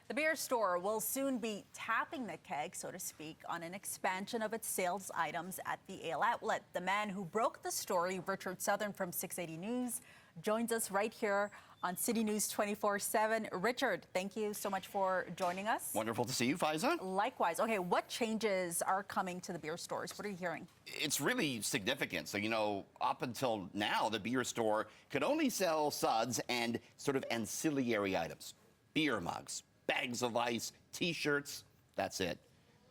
The beer store will soon be tapping the keg, so to speak, on an expansion of its sales items at the ale outlet. The man who broke the story, Richard Southern from 680 News, joins us right here on City News 24/7. Richard, thank you so much for joining us. Wonderful to see you, Faiza. Likewise. Okay, what changes are coming to the beer stores? What are you hearing? It's really significant. So, up until now, the beer store could only sell suds and sort of ancillary items. Beer mugs, bags of ice, T-shirts, that's it.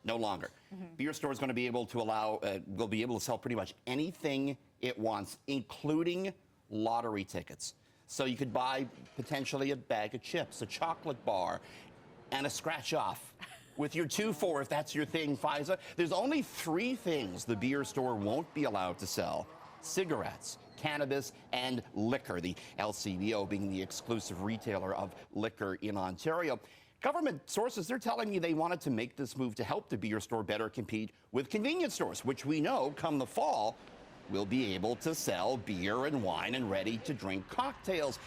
No longer. Beer store is going to be able to will be able to sell pretty much anything it wants, including lottery tickets. So you could buy potentially a bag of chips, a chocolate bar, and a scratch off with your 2-4 if that's your thing, Faiza. There's only 3 things the beer store won't be allowed to sell: cigarettes, cannabis, and liquor, the LCBO being the exclusive retailer of liquor in Ontario. Government sources, they're telling me they wanted to make this move to help the beer store better compete with convenience stores, which we know come the fall will be able to sell beer and wine and ready-to-drink cocktails.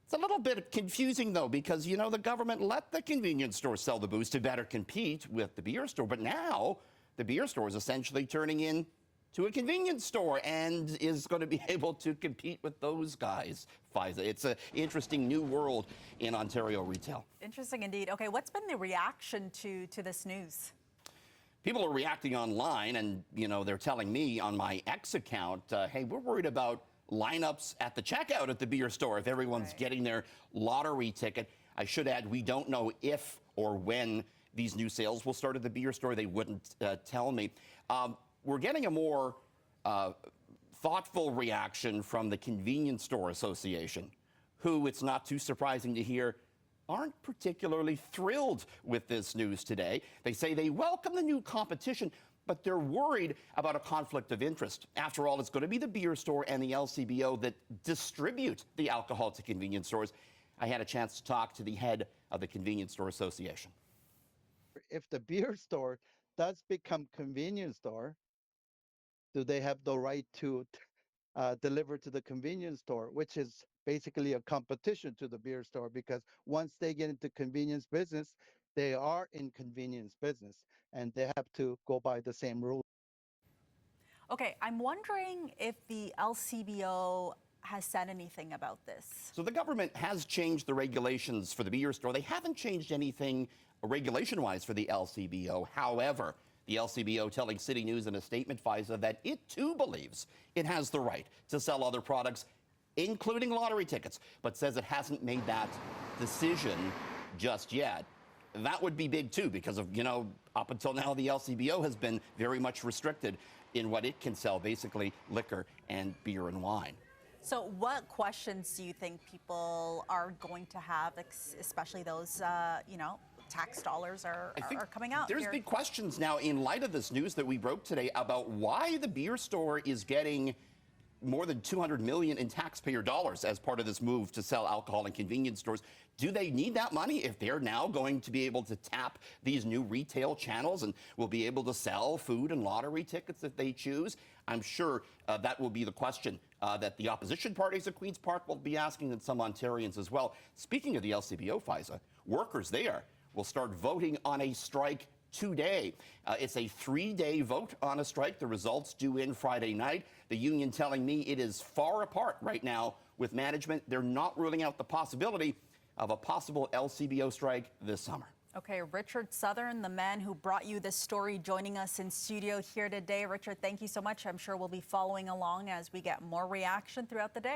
It's a little bit confusing, though, because, the government let the convenience store sell the booze to better compete with the beer store. But now the beer store is essentially turning into a convenience store and is going to be able to compete with those guys, Faiza. It's an interesting new world in Ontario retail. Interesting indeed. Okay, what's been the reaction to this news? People are reacting online, and, they're telling me on my X account, hey, we're worried about lineups at the checkout at the beer store if everyone's getting their lottery ticket. I should add, we don't know if or when these new sales will start at the beer store. They wouldn't tell me. We're getting a more thoughtful reaction from the Convenience Store Association, who, it's not too surprising to hear, aren't particularly thrilled with this news today. They say they welcome the new competition, but they're worried about a conflict of interest. After all, it's going to be the beer store and the LCBO that distribute the alcohol to convenience stores. I had a chance to talk to the head of the Convenience Store Association. If the beer store does become convenience store, do they have the right to deliver to the convenience store, which is basically a competition to the beer store, because once they get into convenience business, they are in convenience business and they have to go by the same rules. Okay, I'm wondering if the LCBO has said anything about this. So the government has changed the regulations for the beer store. They haven't changed anything regulation-wise for the LCBO. However, the LCBO telling City News in a statement, Faiza, that it too believes it has the right to sell other products, including lottery tickets, but says it hasn't made that decision just yet. That would be big too, because of, up until now, the LCBO has been very much restricted in what it can sell, basically liquor and beer and wine. So what questions do you think people are going to have, especially those, tax dollars are coming out? There's big questions now in light of this news that we broke today about why the beer store is getting more than $200 million in taxpayer dollars as part of this move to sell alcohol in convenience stores. Do they need that money if they're now going to be able to tap these new retail channels and will be able to sell food and lottery tickets if they choose? I'm sure that will be the question that the opposition parties at Queen's Park will be asking, and some Ontarians as well. Speaking of the LCBO, Faiza, workers there will start voting on a strike today. It's a 3-day vote on a strike. The results due in Friday night. The union telling me it is far apart right now with management. They're not ruling out the possibility of a possible LCBO strike this summer. Okay, Richard Southern, the man who brought you this story, joining us in studio here today. Richard, thank you so much. I'm sure we'll be following along as we get more reaction throughout the day.